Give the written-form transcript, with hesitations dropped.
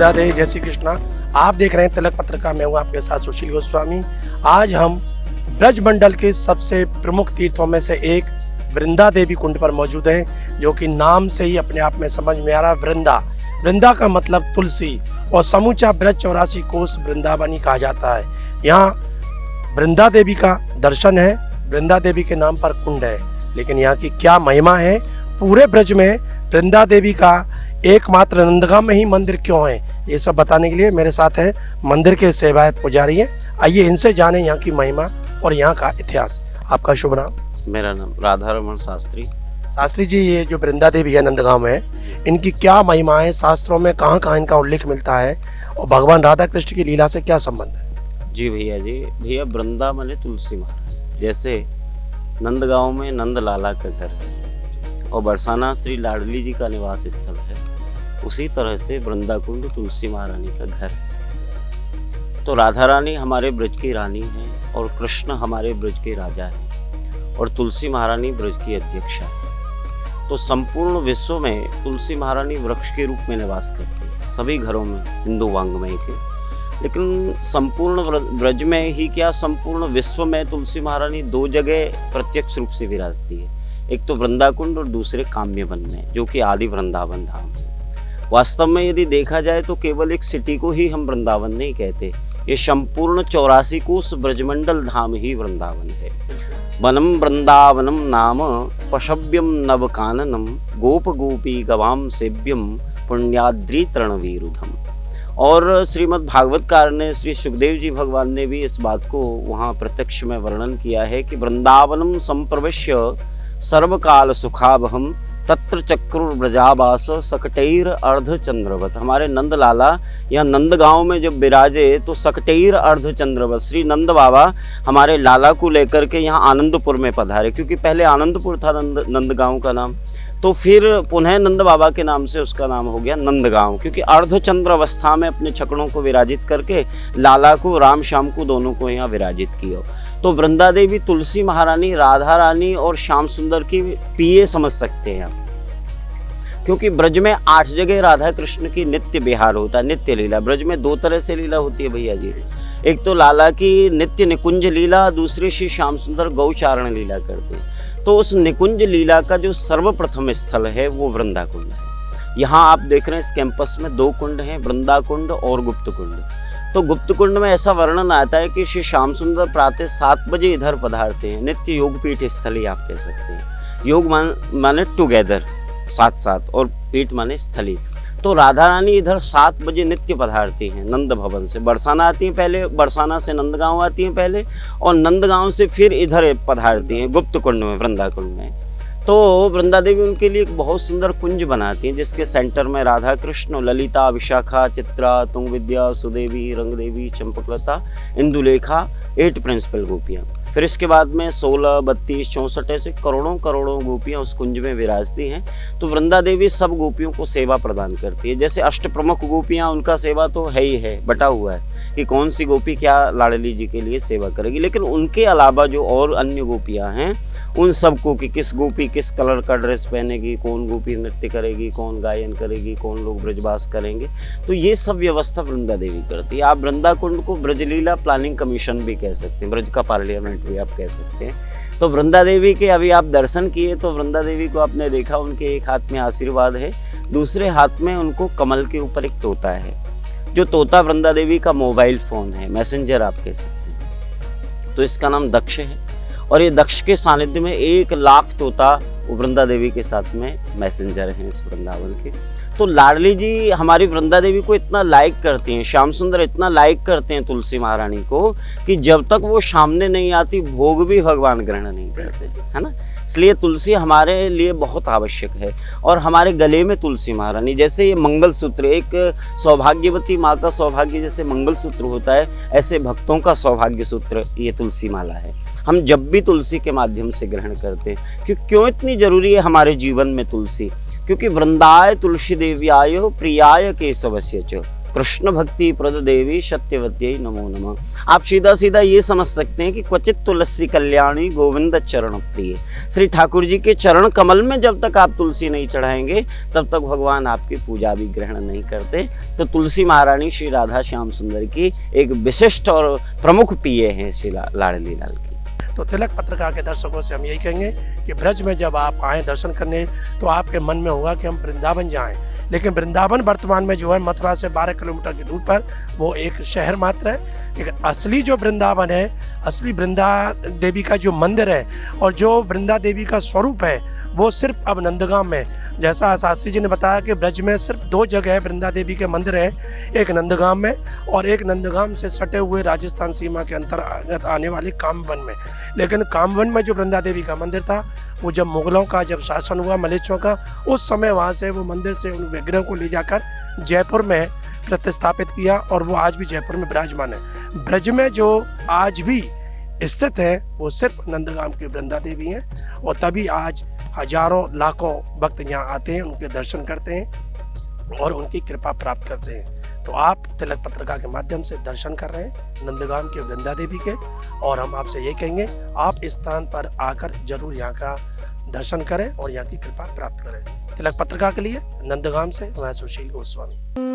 राधे, जय श्री कृष्णा। आप देख रहे हैं तिलक पत्रिका। मैं हूं आपके साथ सुशील गोस्वामी। आज हम ब्रज मंडल के सबसे प्रमुख तीर्थों में से एक वृंदा देवी कुंड पर मौजूद हैं, जो कि नाम से ही अपने आप में समझ में आ रहा। वृंदा का मतलब तुलसी, और समूचा ब्रज 84 कोस वृंदावनी कहा जाता है। यहाँ वृंदा देवी का दर्शन है, वृंदा देवी के नाम पर कुंड है। लेकिन यहाँ की क्या महिमा है, पूरे ब्रज में वृंदा देवी का एकमात्र नंदगांव में ही मंदिर क्यों है, ये सब बताने के लिए मेरे साथ है मंदिर के सेवायत पुजारी हैं। आइए इनसे जाने यहाँ की महिमा और यहाँ का इतिहास। आपका शुभ नाम? मेरा नाम राधा रमन शास्त्री। शास्त्री जी, ये जो वृंदा देवी है नंदगांव में, इनकी क्या महिमा है, शास्त्रों में कहाँ कहाँ इनका उल्लेख मिलता है, और भगवान राधा कृष्ण की लीला से क्या संबंध है? जी भैया वृंदा माने तुलसी महाराज। जैसे नंदगांव में नंद लाला का घर है और बरसाना श्री लाडली जी का निवास स्थल है, उसी तरह से वृंदा कुंड तुलसी महारानी का घर है। तो राधा रानी हमारे ब्रज की रानी है और कृष्ण हमारे ब्रज के राजा है और तुलसी महारानी ब्रज की अध्यक्षा है। तो संपूर्ण विश्व में तुलसी महारानी वृक्ष के रूप में निवास करती है, सभी घरों में हिंदू वांग्मय के। लेकिन संपूर्ण ब्रज में ही क्या, संपूर्ण विश्व में तुलसी महारानी दो जगह प्रत्यक्ष रूप से विराजती है। एक तो वृंदा कुंड और दूसरे काम्य वन में, जो कि आदि वृंदावन धाम है। वास्तव में यदि देखा जाए तो केवल एक सिटी को ही हम वृंदावन नहीं कहते, ये संपूर्ण 84 कोस ब्रजमंडल धाम ही वृंदावन है। वनम वृंदावनम नाम पशव्यम नवकाननम गोप गोपी गवाम सेव्यम पुण्याद्रि तृणवीरुधम। और श्रीमद् भागवतकार ने, श्री सुखदेव जी भगवान ने भी इस बात को वहाँ प्रत्यक्ष में वर्णन किया है कि वृंदावनम संप्रवेश्य सर्वकाल सुखावहम तत्र चक्रुर ब्रजावास सकटैर अर्धचंद्रवत। हमारे नंद लाला या नंदगांव में जब विराजे तो सकटैर अर्धचंद्रवत श्री नंद बाबा हमारे लाला को लेकर के यहाँ आनंदपुर में पधारे, क्योंकि पहले आनंदपुर था नंदगांव का नाम, तो फिर पुनः नंद बाबा के नाम से उसका नाम हो गया नंदगांव, क्योंकि अर्धचंद्र अवस्था में अपने छकड़ों को विराजित करके लाला को, राम श्याम को, दोनों को यहाँ विराजित किया। तो वृंदा देवी तुलसी महारानी, राधा रानी और श्याम सुंदर की पिए समझ सकते हैं आप, क्योंकि ब्रज में 8 जगह राधा कृष्ण की नित्य विहार होता है, नित्य लीला। ब्रज में 2 तरह से लीला होती है भैया जी। एक तो लाला की नित्य निकुंज लीला, दूसरी श्री श्याम सुंदर गौचारण लीला करते हैं। तो उस निकुंज लीला का जो सर्वप्रथम स्थल है वो वृंदा कुंड है। यहाँ आप देख रहे हैं इस कैंपस में 2 कुंड हैं, वृंदा कुंड और गुप्त कुंड। तो गुप्त कुंड में ऐसा वर्णन आता है कि श्री श्याम सुंदर प्रातः 7 बजे इधर पधारते हैं। नित्य योगपीठ स्थली आप कह सकते हैं। योग माने टुगेदर, साथ साथ, और पीठ माने स्थली। तो राधा रानी इधर 7 बजे नित्य पधारती हैं नंद भवन से। बरसाना आती हैं पहले, बरसाना से नंदगांव आती हैं पहले, और नंदगांव से फिर इधर पधारती हैं गुप्त कुंड में, वृंदा कुंड में। तो वृंदा देवी उनके लिए एक बहुत सुंदर कुंज बनाती हैं, जिसके सेंटर में राधा कृष्ण, ललिता, विशाखा, चित्रा, तुंग विद्या, सुदेवी, रंगदेवी, चंपकलता, इंदुलेखा, 8 प्रिंसिपल गोपियाँ। फिर इसके बाद में 16, 32, 64 ऐसे करोड़ों गोपियाँ उस कुंज में विराजती हैं। तो वृंदा देवी सब गोपियों को सेवा प्रदान करती है। जैसे अष्ट प्रमुख गोपियाँ, उनका सेवा तो है ही है, बटा हुआ है कि कौन सी गोपी क्या लाडली जी के लिए सेवा करेगी। लेकिन उनके अलावा जो और अन्य गोपियाँ हैं, उन सबको कि किस गोपी किस कलर का ड्रेस पहनेगी, कौन गोपी नृत्य करेगी, कौन गायन करेगी, कौन लोग ब्रजवास करेंगे, तो ये सब व्यवस्था वृंदा देवी करती है। आप वृंदा कुंड को ब्रजलीला प्लानिंग कमीशन भी कह सकते हैं, ब्रज का पार्लियामेंट भी आप कह सकते हैं। तो वृंदा देवी के अभी आप दर्शन किए तो वृंदा देवी को आपने देखा, उनके एक हाथ में आशीर्वाद है, दूसरे हाथ में उनको कमल के ऊपर एक तोता है। जो तोता वृंदा देवी का मोबाइल फोन है, मैसेंजर आप कह सकते हैं। तो इसका नाम दक्ष है, और ये दक्ष के सानिध्य में 1 लाख तोता वृंदा देवी के साथ में मैसेंजर हैं इस वृंदावन के। तो लाडली जी हमारी वृंदा देवी को इतना लाइक करती हैं, श्याम सुंदर इतना लाइक करते हैं तुलसी महारानी को, कि जब तक वो सामने नहीं आती भोग भी भगवान ग्रहण नहीं करते, है ना। इसलिए तुलसी हमारे लिए बहुत आवश्यक है। और हमारे गले में तुलसी महारानी, जैसे ये मंगलसूत्र, एक सौभाग्यवती माँ का सौभाग्य जैसे मंगलसूत्र होता है, ऐसे भक्तों का सौभाग्य सूत्र ये तुलसी माला है। हम जब भी तुलसी के माध्यम से ग्रहण करते हैं। क्यों इतनी जरूरी है हमारे जीवन में तुलसी? क्योंकि वृंदाय तुलसी देव्याय प्रियाय केशवस्य च कृष्ण भक्ति प्रद देवी सत्यवती नमो नमः। आप सीधा सीधा ये समझ सकते हैं कि क्वचित तुलसी कल्याणी गोविंद चरण प्रिय। श्री ठाकुर जी के चरण कमल में जब तक आप तुलसी नहीं चढ़ाएंगे तब तक भगवान आपकी पूजा भी ग्रहण नहीं करते। तो तुलसी महारानी श्री राधा श्याम सुंदर की एक विशिष्ट और प्रमुख प्रिय हैं श्री लाडली लाल की। तो तिलक पत्रिका के दर्शकों से हम यही कहेंगे कि ब्रज में जब आप आए दर्शन करने तो आपके मन में होगा कि हम वृंदावन जाएं, लेकिन वृंदावन वर्तमान में जो है मथुरा से 12 किलोमीटर की दूर पर वो एक शहर मात्र है। लेकिन असली जो वृंदावन है, असली वृंदा देवी का जो मंदिर है और जो वृंदा देवी का स्वरूप है वो सिर्फ अब नंदगांव में, जैसा शास्त्री जी ने बताया कि ब्रज में सिर्फ 2 जगह वृंदा देवी के मंदिर है, एक नंदगांव में और एक नंदगांव से सटे हुए राजस्थान सीमा के अंतर्गत आने वाले कामवन में। लेकिन कामवन में जो वृंदा देवी का मंदिर था वो जब मुगलों का जब शासन हुआ मलेच्छों का, उस समय वहाँ से वो मंदिर से उन विग्रह को ले जाकर जयपुर में प्रतिस्थापित किया और वो आज भी जयपुर में विराजमान है। ब्रज में जो आज भी स्थित है वो सिर्फ नंदगांव की वृंदा देवी हैं और तभी आज हजारों लाखों भक्त यहाँ आते हैं, उनके दर्शन करते हैं और उनकी कृपा प्राप्त करते हैं। तो आप तिलक पत्रिका के माध्यम से दर्शन कर रहे हैं नंदगांव के वृंदा देवी के, और हम आपसे ये कहेंगे आप इस स्थान पर आकर जरूर यहाँ का दर्शन करें और यहाँ की कृपा प्राप्त करें। तिलक पत्रिका के लिए नंदगांव से मैं सुशील गोस्वामी।